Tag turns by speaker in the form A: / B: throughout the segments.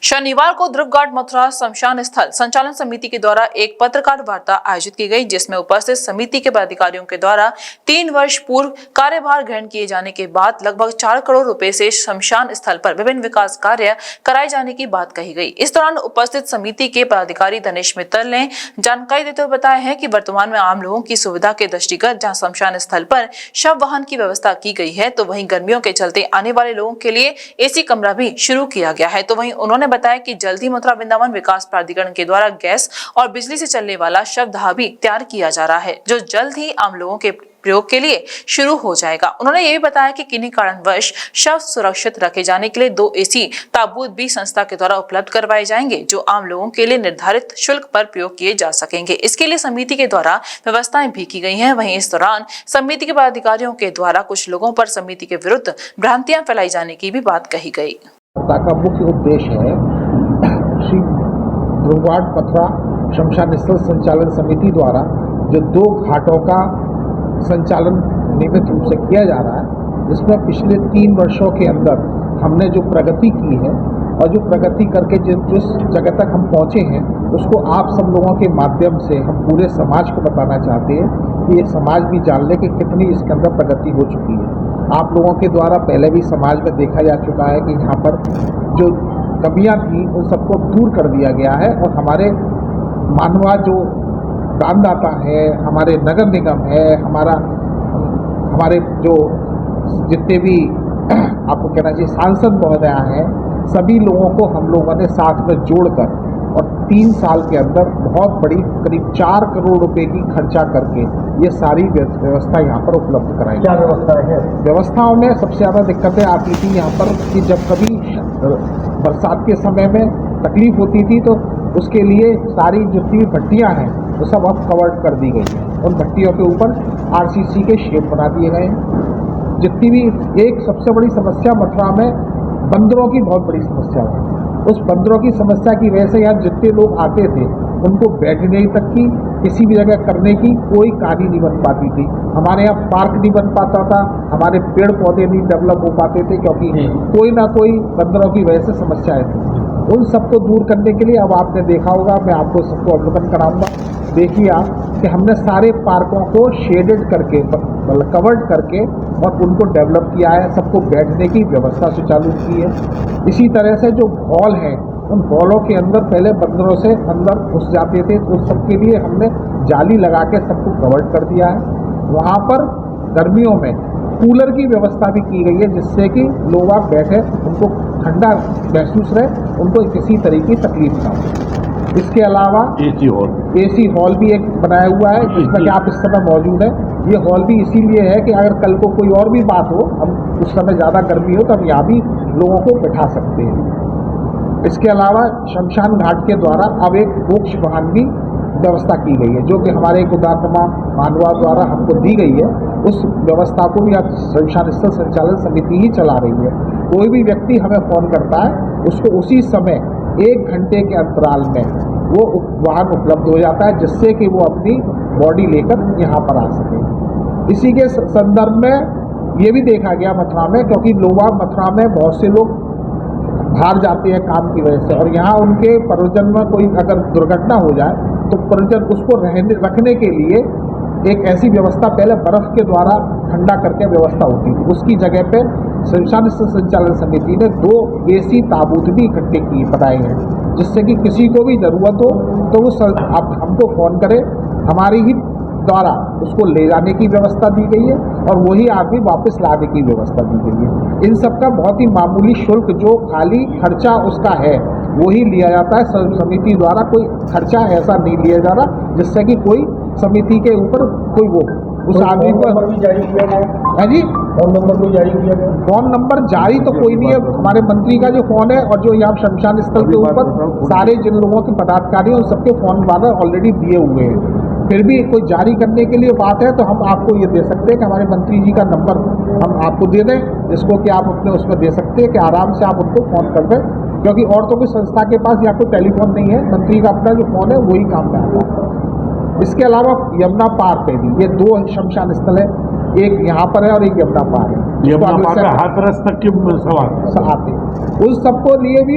A: शनिवार को ध्रुवघाट मथुरा शमशान स्थल संचालन समिति के द्वारा एक पत्रकार वार्ता आयोजित की गई, जिसमें उपस्थित समिति के पदाधिकारियों के द्वारा 3 वर्ष पूर्व कार्यभार ग्रहण किए जाने के बाद लगभग 4 करोड़ रुपए से शमशान स्थल पर विभिन्न विकास कार्य कराए जाने की बात कही गई। इस दौरान उपस्थित समिति के पदाधिकारी दिनेश मित्तल ने जानकारी देते हुए बताया है कि वर्तमान में आम लोगों की सुविधा के दृष्टिगत जहाँ शमशान स्थल पर शव वाहन की व्यवस्था की गई है, तो वहीं गर्मियों के चलते आने वाले लोगों के लिए एसी कमरा भी शुरू किया गया है। तो वहीं उन्होंने बताया कि जल्द ही मथुरा वृंदावन विकास प्राधिकरण के द्वारा गैस और बिजली से चलने वाला शवदाह भी तैयार किया जा रहा है, जो जल्द ही आम लोगों के प्रयोग के लिए शुरू हो जाएगा। उन्होंने ये भी बताया कि किन्हीं कारणवश शव सुरक्षित रखे जाने के लिए 2 एसी ताबूत भी संस्था के द्वारा उपलब्ध करवाए जाएंगे, जो आम लोगों के लिए निर्धारित शुल्क पर प्रयोग किए जा सकेंगे। इसके लिए समिति के द्वारा व्यवस्थाएं भी की गई हैं। वहीं इस दौरान समिति के पदाधिकारियों के द्वारा कुछ लोगों पर समिति के विरुद्ध भ्रांतियां फैलाई जाने की भी बात कही गई।
B: का मुख्य उद्देश्य है श्री ध्रुवघाट मथुरा शमशान स्थल संचालन समिति द्वारा जो 2 घाटों का संचालन नियमित रूप से किया जा रहा है, जिसमें पिछले 3 वर्षों के अंदर हमने जो प्रगति की है और जो प्रगति करके जिस जगह तक हम पहुँचे हैं, उसको आप सब लोगों के माध्यम से हम पूरे समाज को बताना चाहते हैं कि ये समाज भी जान ले कि कितनी इसके अंदर प्रगति हो चुकी है। आप लोगों के द्वारा पहले भी समाज में देखा जा चुका है कि यहाँ पर जो कमियाँ थी उन सबको दूर कर दिया गया है और हमारे मानवा जो दानदाता है, हमारे नगर निगम है, हमारे जो जितने भी आपको कहना चाहिए सांसद महोदय हैं, सभी लोगों को हम लोगों ने साथ में जोड़कर और 3 साल के अंदर बहुत बड़ी करीब 4 करोड़ रुपए की खर्चा करके ये सारी व्यवस्था यहाँ पर उपलब्ध कराई।
C: क्या व्यवस्था है?
B: व्यवस्थाओं में सबसे ज़्यादा दिक्कतें आती थी यहाँ पर कि जब कभी बरसात के समय में तकलीफ होती थी तो उसके लिए सारी जितनी भट्टियाँ हैं वो सब अब कवर्ड कर दी गई हैं। उन भट्टियों के ऊपर RCC के शेड बना दिए गए हैं। जितनी भी एक सबसे बड़ी समस्या मथुरा में बंदरों की बहुत बड़ी समस्या है। उस बंदरों की समस्या की वजह से यहाँ जितने लोग आते थे उनको बैठने तक की किसी भी जगह करने की कोई कहानी नहीं बन पाती थी। हमारे यहाँ पार्क नहीं बन पाता था, हमारे पेड़ पौधे नहीं डेवलप हो पाते थे, क्योंकि कोई ना कोई बंदरों की वजह से समस्याएं थी। उन सबको दूर करने के लिए अब आपने देखा होगा, मैं आपको सबको अवलोकन कराऊंगा, देखिए आप कि हमने सारे पार्कों को शेडेड करके मतलब कवर्ड करके और उनको डेवलप किया है, सबको बैठने की व्यवस्था से चालू की है। इसी तरह से जो हॉल हैं उन हॉलों के अंदर पहले बंदरों से अंदर घुस जाते थे, तो सबके लिए हमने जाली लगा के सबको कवर्ड कर दिया है। वहाँ पर गर्मियों में कूलर की व्यवस्था भी की गई है, जिससे कि लोग आप बैठे उनको ठंडा महसूस रहे, उनको किसी तरह की तकलीफ ना हो। इसके अलावा एसी हॉल भी एक बनाया हुआ है, जिसमें कि आप इस समय मौजूद है। ये हॉल भी इसीलिए है कि अगर कल को कोई और भी बात हो, हम उस समय ज़्यादा गर्मी हो, तो हम यहाँ भी लोगों को बैठा सकते हैं। इसके अलावा शमशान घाट के द्वारा अब एक मोक्ष वाहन भी व्यवस्था की गई है, जो कि हमारे एक उदारतमा मानवा द्वारा हमको दी गई है। उस व्यवस्था को भी अब शमशान स्थल संचालन समिति ही चला रही है। कोई भी व्यक्ति हमें फ़ोन करता है, उसको उसी समय 1 घंटे के अंतराल में वो वाहन उपलब्ध हो जाता है, जिससे कि वो अपनी बॉडी लेकर यहाँ पर आ सके। इसी के संदर्भ में ये भी देखा गया मथुरा में, क्योंकि लोग मथुरा में बहुत से लोग बाहर जाते हैं काम की वजह से, और यहाँ उनके परिजन में कोई अगर दुर्घटना हो जाए तो परिजन उसको रखने के लिए एक ऐसी व्यवस्था पहले बर्फ़ के द्वारा ठंडा करके व्यवस्था होती थी। उसकी जगह पे शमशान स्थल संचालन समिति ने 2 एसी ताबूत भी इकट्ठे बनाए हैं, जिससे कि किसी को भी ज़रूरत हो तो वो आप हमको फ़ोन करे, हमारी ही द्वारा उसको ले जाने की व्यवस्था दी गई है और वही आदमी वापस लाने की व्यवस्था दी गई है। इन सब का बहुत ही मामूली शुल्क, जो खाली खर्चा उसका है वही लिया जाता है समिति द्वारा। कोई खर्चा ऐसा नहीं लिया जा रहा जिससे कि कोई समिति के ऊपर कोई वो उस आदमी पर
C: भी जारी किया गया
B: है जी।
C: फोन नंबर भी जारी किया गया?
B: फोन नंबर जारी तो कोई नहीं है। हमारे मंत्री का जो फ़ोन है और जो यहाँ शमशान स्थल के ऊपर सारे जिन लोगों के पदाधिकारी हैं उन सबके फ़ोन वाले ऑलरेडी दिए हुए हैं। फिर भी कोई जारी करने के लिए बात है तो हम आपको ये दे सकते हैं कि हमारे मंत्री जी का नंबर हम आपको दे दें, जिसको कि आप अपने उसमें दे सकते हैं कि आराम से आप उनको फ़ोन कर दें, क्योंकि और तो कोई संस्था के पास या कोई टेलीफोन नहीं है। मंत्री का अपना जो फ़ोन है वही काम में आता है। इसके अलावा यमुना पार पे भी ये 2 शमशान स्थल है, एक यहाँ पर है और एक यमुना पार है।
D: यमुना पार पे हाथरस तक के सवाल
B: आते उन सबको लिए भी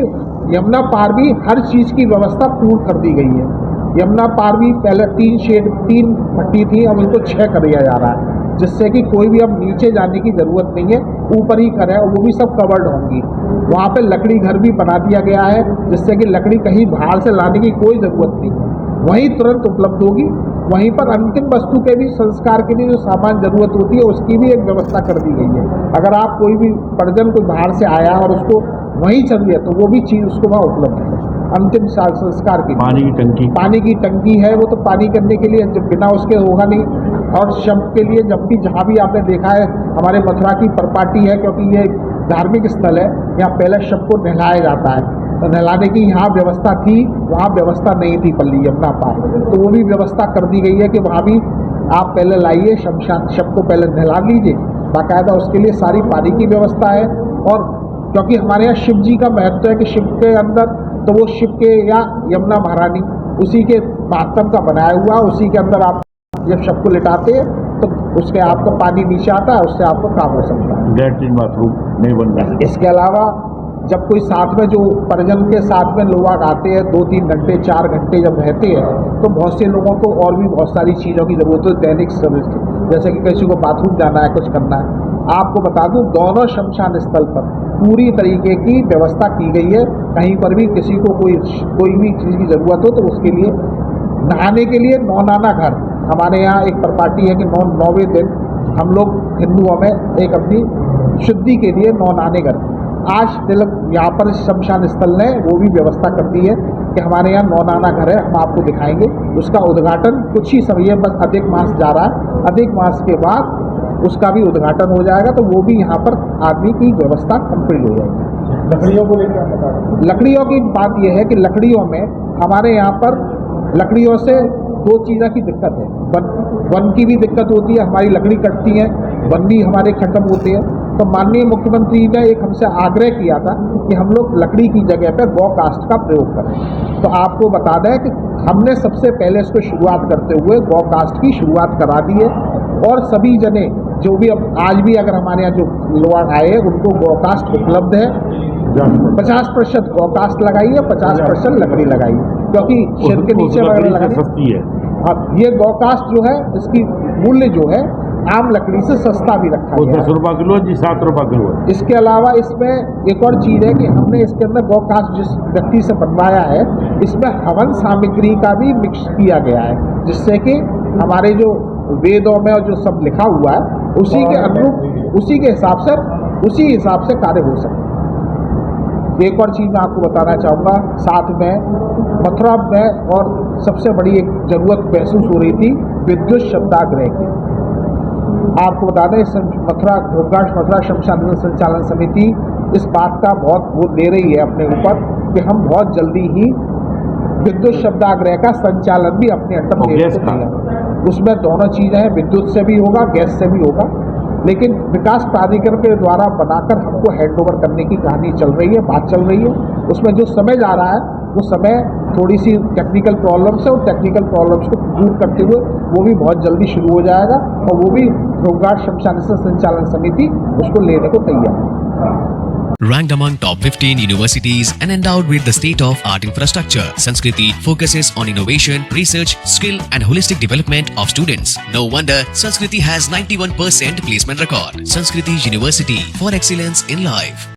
B: यमुना पार भी हर चीज़ की व्यवस्था पूर्ण कर दी गई है। यमुना पार भी पहले 3 भट्टी थी, अब उनको 6 कर दिया जा रहा है, जिससे कि कोई भी अब नीचे जाने की ज़रूरत नहीं है, ऊपर ही करें, और वो भी सब कवर्ड होंगी। वहाँ पे लकड़ी घर भी बना दिया गया है, जिससे कि लकड़ी कहीं बाहर से लाने की कोई ज़रूरत नहीं है, वहीं तुरंत उपलब्ध होगी। वहीं पर अंतिम वस्तु के भी संस्कार के लिए जो सामान ज़रूरत होती है उसकी भी एक व्यवस्था कर दी गई है। अगर आप कोई भी परिजन कोई बाहर से आया और उसको वहीं चाहिए तो वो भी चीज़ उसको वहाँ उपलब्ध है। अंतिम संस्कार की पानी की टंकी है, वो तो पानी करने के लिए जब बिना उसके होगा नहीं। और शव के लिए जब भी जहाँ भी आपने देखा है हमारे मथुरा की परपाटी है, क्योंकि ये धार्मिक स्थल है, यहाँ पहले शव को नहलाया जाता है, तो नहलाने की यहाँ व्यवस्था थी, वहाँ व्यवस्था नहीं थी पल्ली यमुना पार, तो वो भी व्यवस्था कर दी गई है कि वहाँ भी आप पहले लाइए शव को पहले नहला लीजिए, बाकायदा उसके लिए सारी पानी की व्यवस्था है। और क्योंकि हमारे यहाँ शिव जी का महत्व है कि शिव के अंदर तो वो शिव के या यमुना महारानी उसी के महात्म का बनाया हुआ, उसी के अंदर आप जब शव को लिटाते हैं तो उसके आपको पानी नीचे आता है, उससे आपको काम हो सकता है।
D: लैट्रिन बाथरूम नहीं बन रहा है।
B: इसके अलावा जब कोई साथ में जो परिजन के साथ में लोग आते हैं 2-3 घंटे 4 घंटे जब रहते हैं तो बहुत से लोगों को और भी बहुत सारी चीज़ों की ज़रूरत है दैनिक सर्विस की, जैसे कि किसी को बाथरूम जाना है, कुछ करना है। आपको बता दूं दोनों शमशान स्थल पर पूरी तरीके की व्यवस्था की गई है, कहीं पर भी किसी को कोई भी चीज़ की ज़रूरत हो तो उसके लिए नहाने के लिए नौनाना घर हमारे यहाँ एक प्रपाटी है कि 9वें दिन हम लोग हिंदुओं में एक अपनी शुद्धि के लिए नौनाने घर आज तिलक यहाँ पर शमशान स्थल ने वो भी व्यवस्था कर दी है कि हमारे यहाँ नौनाना घर है, हम आपको दिखाएंगे। उसका उद्घाटन कुछ ही समय बस अधिक मास जा रहा है, अधिक मास के बाद उसका भी उद्घाटन हो जाएगा, तो वो भी यहाँ पर आदमी की व्यवस्था कंप्लीट हो जाएगी।
C: लकड़ियों को लेकर बता रहे
B: लकड़ियों की बात यह है कि लकड़ियों में हमारे यहाँ पर लकड़ियों से 2 चीज़ों की दिक्कत है, वन की भी दिक्कत होती है, हमारी लकड़ी कटती है, वन भी हमारे खत्म होते हैं। तो माननीय मुख्यमंत्री ने एक हमसे आग्रह किया था कि हम लोग लकड़ी की जगह पर गौ कास्ट का प्रयोग करें। तो आपको बता दें कि हमने सबसे पहले इसको शुरुआत करते हुए गौ कास्ट की शुरुआत करा दी है, और सभी जने जो भी अब आज भी अगर हमारे यहाँ जो लोग आए उनको गौ कास्ट उपलब्ध है। 50% गौ कास्ट लगाई है, 50% लकड़ी लगाई है, क्योंकि शेर के नीचे वगैरह
D: सस्ती है।
B: अब ये गौ कास्ट जो है इसकी मूल्य जो है आम लकड़ी से सस्ता भी रखा
D: वो
B: गया
D: 10 रुपये किलो जी 7 रुपये किलो है।
B: इसके अलावा इसमें एक और चीज़ है कि हमने इसके अंदर गौ कास्ट जिस व्यक्ति से बनवाया है इसमें हवन सामग्री का भी मिक्स किया गया है, जिससे कि हमारे जो वेदों में और जो सब लिखा हुआ है उसी के अनुरूप उसी हिसाब से कार्य हो सके। एक और चीज़ मैं आपको बताना चाहूँगा, साथ में मथुरा में और सबसे बड़ी एक ज़रूरत महसूस हो रही थी विद्युत शब्दाग्रह की। आपको बता दें मथुरा शमशान संचालन समिति इस बात का बहुत वो ले रही है अपने ऊपर कि हम बहुत जल्दी ही विद्युत शब्दाग्रह का संचालन भी अपने अंडर ले सकते हैं। उसमें दोनों चीज़ें हैं, विद्युत से भी होगा, गैस से भी होगा, लेकिन विकास प्राधिकरण के द्वारा बनाकर हमको हैंडओवर करने की कहानी चल रही है, बात चल रही है। उसमें जो समय जा रहा है वो समय थोड़ी सी टेक्निकल प्रॉब्लम्स है, और टेक्निकल प्रॉब्लम्स को दूर करते हुए वो भी बहुत जल्दी शुरू हो जाएगा, और वो भी होमगार्ड शमशान संचालन समिति उसको लेने को तैयार है।
E: Ranked among top 15 universities and endowed with the state-of-art infrastructure, Sanskriti focuses on innovation, research, skill and holistic development of students. No wonder Sanskriti has 91% placement record. Sanskriti University for excellence in life.